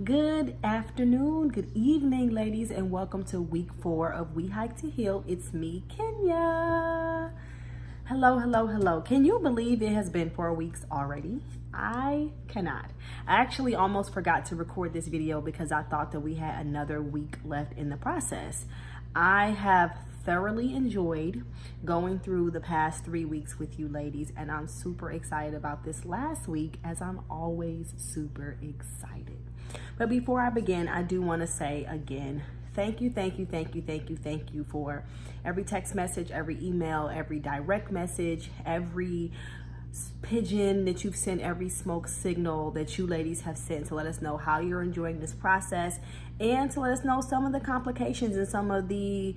Good afternoon, good evening, ladies, and welcome to week 4 of We Hike to Heal. It's me, Kenya. Hello. Can you believe it has been 4 weeks already? I cannot. I actually almost forgot to record this video because I thought that we had another week left in the process. I have thoroughly enjoyed going through the past 3 weeks with you ladies, and I'm super excited about this last week, as I'm always super excited. But before I begin, I do want to say again, thank you for every text message, every email, every direct message, every pigeon that you've sent, every smoke signal that you ladies have sent to let us know how you're enjoying this process, and to let us know some of the complications and some of the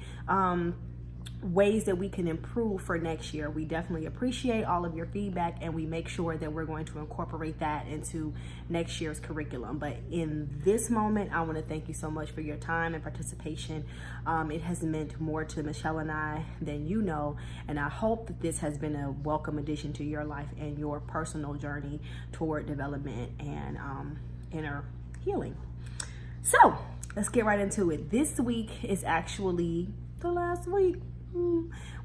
ways that we can improve for next year. We definitely appreciate all of your feedback, and we make sure that we're going to incorporate that into next year's curriculum. But in this moment, I want to thank you so much for your time and participation. It has meant more to Michelle and I than you know, and I hope that this has been a welcome addition to your life and your personal journey toward development and inner healing. So let's get right into it. This week is actually the last week.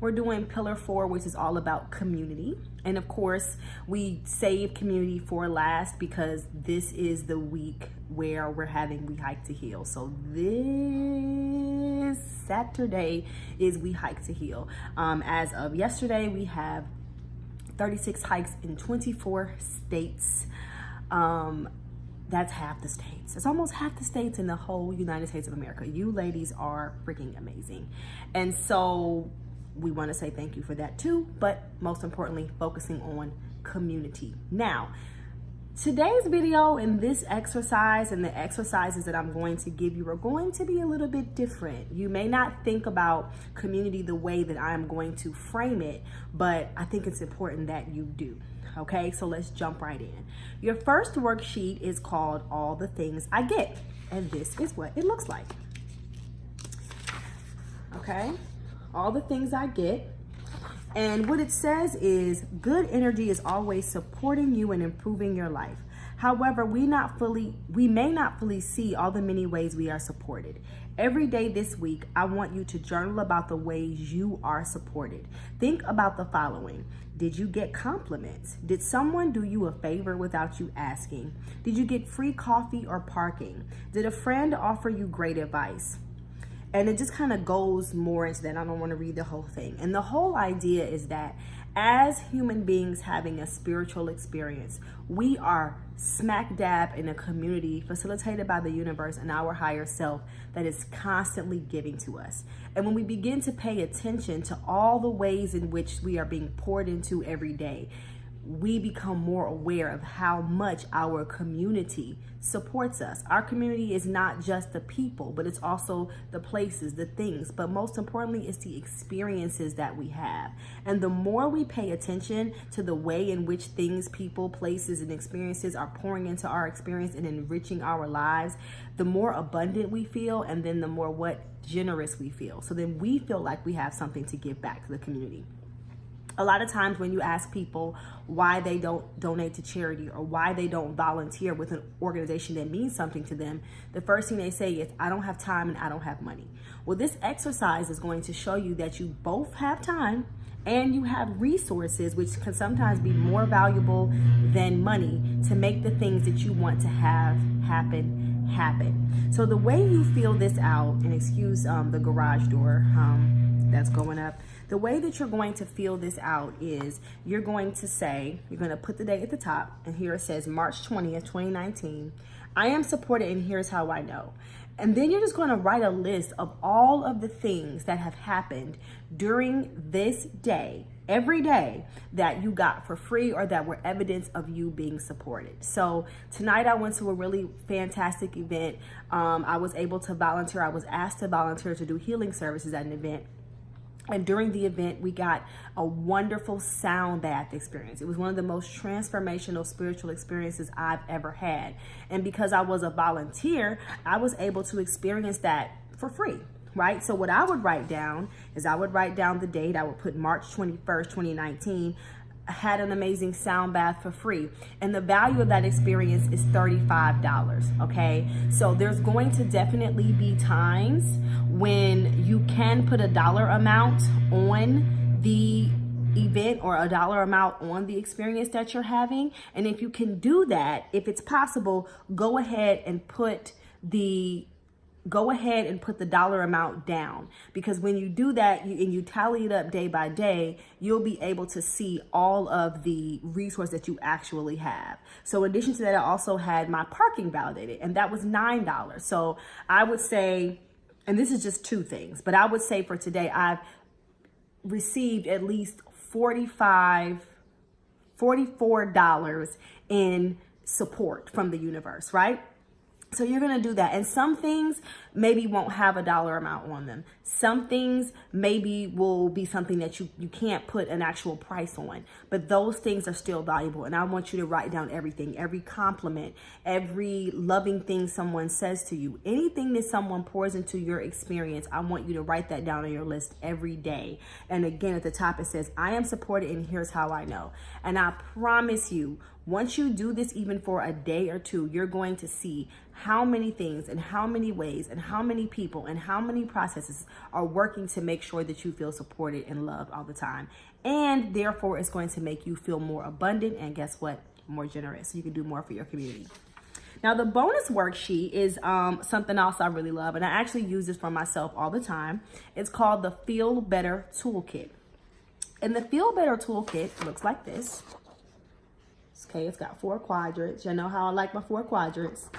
We're doing pillar 4, which is all about community. And of course, we save community for last because this is the week where we're having We Hike to Heal. So this Saturday is We Hike to Heal. As of yesterday, we have 36 hikes in 24 states. That's half the states. It's almost half the states in the whole United States of America. You ladies are freaking amazing. And so we want to say thank you for that too, but most importantly, focusing on community. Now, today's video and this exercise and the exercises that I'm going to give you are going to be a little bit different. You may not think about community the way that I'm going to frame it, but I think it's important that you do. Okay, so let's jump right in. Your first worksheet is called All the Things I Get, and this is what it looks like. Okay, all the things I get. And what it says is, good energy is always supporting you and improving your life. However, we may not fully see all the many ways we are supported. Every day this week, I want you to journal about the ways you are supported. Think about the following. Did you get compliments? Did someone do you a favor without you asking? Did you get free coffee or parking? Did a friend offer you great advice? And it just kind of goes more into that. I don't want to read the whole thing. And the whole idea is that as human beings having a spiritual experience, we are smack dab in a community facilitated by the universe and our higher self that is constantly giving to us. And when we begin to pay attention to all the ways in which we are being poured into every day, we become more aware of how much our community supports us. Our community is not just the people, but it's also the places, the things, but most importantly, it's the experiences that we have. And the more we pay attention to the way in which things, people, places, and experiences are pouring into our experience and enriching our lives, the more abundant we feel, and then the more generous we feel. So then we feel like we have something to give back to the community. A lot of times when you ask people why they don't donate to charity or why they don't volunteer with an organization that means something to them, the first thing they say is, I don't have time and I don't have money. Well, this exercise is going to show you that you both have time and you have resources, which can sometimes be more valuable than money, to make the things that you want to have happen. So the way you feel this out, and excuse the garage door that's going up, the way that you're going to feel this out is you're going to put the date at the top, and here it says March 20th, 2019. I am supported, and here's how I know. And then you're just going to write a list of all of the things that have happened during this day, every day, that you got for free or that were evidence of you being supported. So tonight I went to a really fantastic event. I was able to volunteer. I was asked to volunteer to do healing services at an event. And during the event, we got a wonderful sound bath experience. It was one of the most transformational spiritual experiences I've ever had. And because I was a volunteer, I was able to experience that for free, right? So what I would write down is I would write down the date. I would put March 21st, 2019. had an amazing sound bath for free. And the value of that experience is $35, okay? So there's going to definitely be times when you can put a dollar amount on the event or a dollar amount on the experience that you're having. And if you can do that, if it's possible, go ahead and put the dollar amount down, because when you do that and you tally it up day by day, you'll be able to see all of the resources that you actually have. So in addition to that, I also had my parking validated, and that was $9. So I would say, and this is just two things, but I would say for today, I've received at least $44 in support from the universe, right? So you're going to do that. And some things maybe won't have a dollar amount on them. Some things maybe will be something that you can't put an actual price on, but those things are still valuable. And I want you to write down everything, every compliment, every loving thing someone says to you, anything that someone pours into your experience. I want you to write that down on your list every day. And again, at the top, it says, I am supported and here's how I know. And I promise you, once you do this, even for a day or two, you're going to see how many things and how many ways and how many people and how many processes are working to make sure that you feel supported and loved all the time. And therefore, it's going to make you feel more abundant and guess what? More generous. So you can do more for your community. Now, the bonus worksheet is something else I really love, and I actually use this for myself all the time. It's called the Feel Better Toolkit. And the Feel Better Toolkit looks like this. Okay, it's got 4 quadrants. You know how I like my 4 quadrants.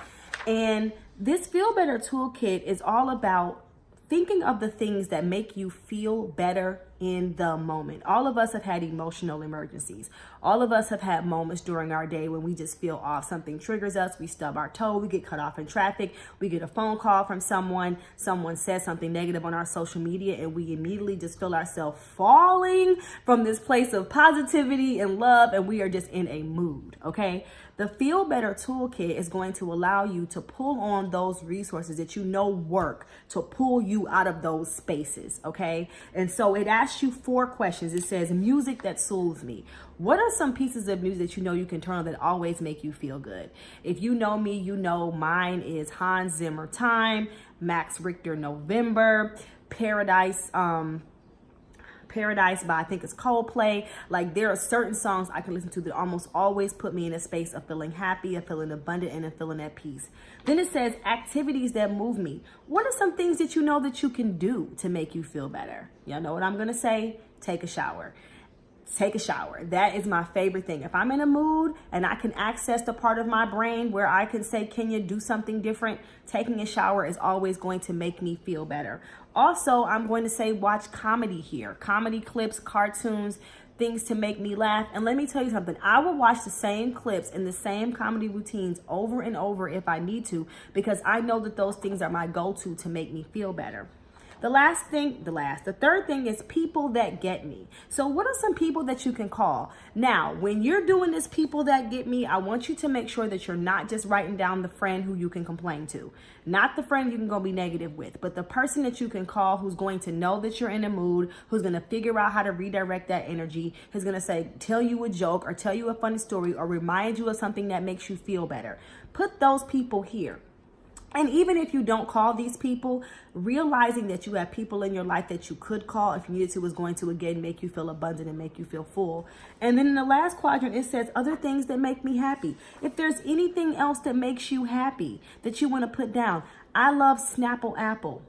And this Feel Better Toolkit is all about thinking of the things that make you feel better in the moment. All of us have had emotional emergencies. All of us have had moments during our day when we just feel off. Something triggers us. We stub our toe. We get cut off in traffic. We get a phone call from someone. Someone says something negative on our social media, and we immediately just feel ourselves falling from this place of positivity and love, and we are just in a mood, okay? The Feel Better Toolkit is going to allow you to pull on those resources that you know work to pull you out of those spaces, okay? And so it asks you 4 questions. It says, music that soothes me. What are some pieces of music that you know you can turn on that always make you feel good? If you know me, you know mine is Hans Zimmer Time, Max Richter November, Paradise by, I think it's Coldplay. Like, there are certain songs I can listen to that almost always put me in a space of feeling happy, of feeling abundant, and of feeling at peace. Then it says activities that move me. What are some things that you know that you can do to make you feel better? Y'all know what I'm going to say? Take a shower. Take a shower. That is my favorite thing. If I'm in a mood and I can access the part of my brain where I can say, can you do something different? Taking a shower is always going to make me feel better. Also, I'm going to say watch comedy here. Comedy clips, cartoons, things to make me laugh. And let me tell you something. I will watch the same clips and the same comedy routines over and over if I need to, because I know that those things are my go-to to make me feel better. The third thing is people that get me. So what are some people that you can call? Now, when you're doing this people that get me, I want you to make sure that you're not just writing down the friend who you can complain to. Not the friend you can go be negative with, but the person that you can call who's going to know that you're in a mood, who's going to figure out how to redirect that energy, who's going to say, tell you a joke or tell you a funny story or remind you of something that makes you feel better. Put those people here. And even if you don't call these people, realizing that you have people in your life that you could call if you needed to is going to, again, make you feel abundant and make you feel full. And then in the last quadrant, it says other things that make me happy. If there's anything else that makes you happy that you want to put down, I love Snapple Apple.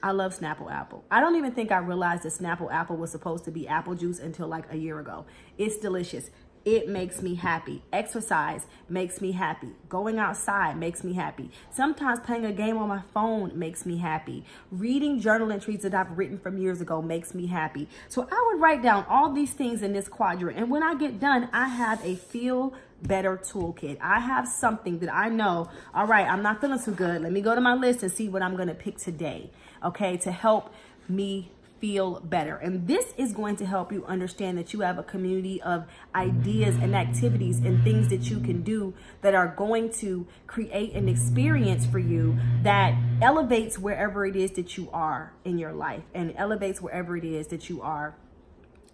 I love Snapple Apple. I don't even think I realized that Snapple Apple was supposed to be apple juice until like a year ago. It's delicious. It makes me happy. Exercise makes me happy. Going outside makes me happy. Sometimes playing a game on my phone makes me happy. Reading journal entries that I've written from years ago makes me happy. So I would write down all these things in this quadrant. And when I get done, I have a feel better toolkit. I have something that I know, all right, I'm not feeling too good. Let me go to my list and see what I'm going to pick today, okay, to help me feel better. And this is going to help you understand that you have a community of ideas and activities and things that you can do that are going to create an experience for you that elevates wherever it is that you are in your life and elevates wherever it is that you are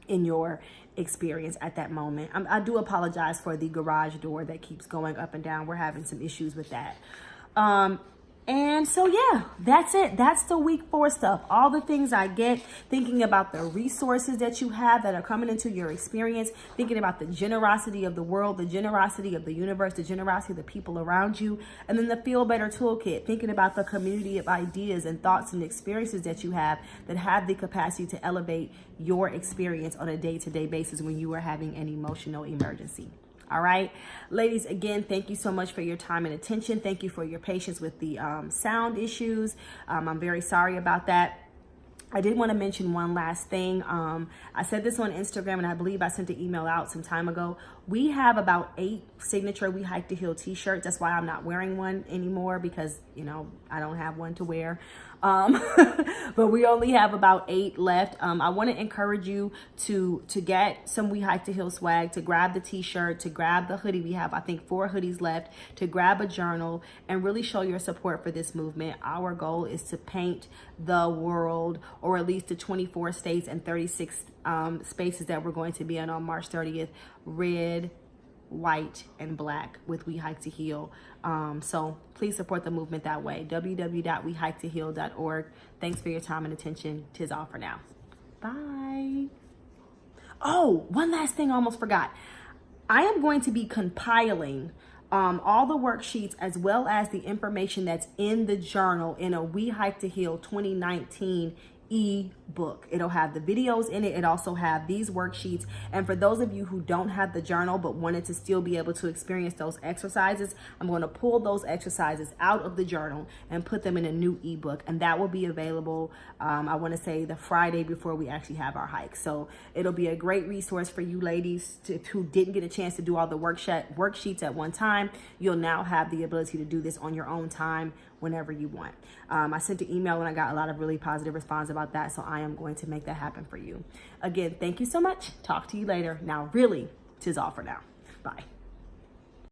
in your experience at that moment. I do apologize for the garage door that keeps going up and down. We're having some issues with that. And so, yeah, that's it. That's the week 4 stuff. All the things I get, thinking about the resources that you have that are coming into your experience, thinking about the generosity of the world, the generosity of the universe, the generosity of the people around you, and then the Feel Better Toolkit, thinking about the community of ideas and thoughts and experiences that you have that have the capacity to elevate your experience on a day-to-day basis when you are having an emotional emergency. All right, ladies, again, thank you so much for your time and attention. Thank you for your patience with the sound issues. I'm very sorry about that. I did want to mention one last thing. I said this on Instagram, and I believe I sent an email out some time ago. We have about 8 signature We Hike to Heal t-shirts. That's why I'm not wearing one anymore, because, you know, I don't have one to wear. But we only have about 8 left. I want to encourage you to get some We Hike to Heal swag, to grab the t-shirt, to grab the hoodie. We have, I think, 4 hoodies left, to grab a journal, and really show your support for this movement. Our goal is to paint the world, or at least the 24 states and 36 spaces that we're going to be in on March 30th, red, white, and black with We Hike to Heal. So please support the movement that way. www.wehiketoheal.org. Thanks for your time and attention. 'Tis all for now. Bye. Oh, one last thing I almost forgot. I am going to be compiling all the worksheets as well as the information that's in the journal in a We Hike to Heal 2019 e-book. It'll have the videos in it. It also have these worksheets. And for those of you who don't have the journal but wanted to still be able to experience those exercises, I'm going to pull those exercises out of the journal and put them in a new ebook, and that will be available I want to say the Friday before we actually have our hike. So it'll be a great resource for you ladies who didn't get a chance to do all the worksheets at one time. You'll now have the ability to do this on your own time whenever you want. I sent an email and I got a lot of really positive response about that, so I am going to make that happen for you. Again, thank you so much. Talk to you later. Now, really, 'tis all for now. Bye.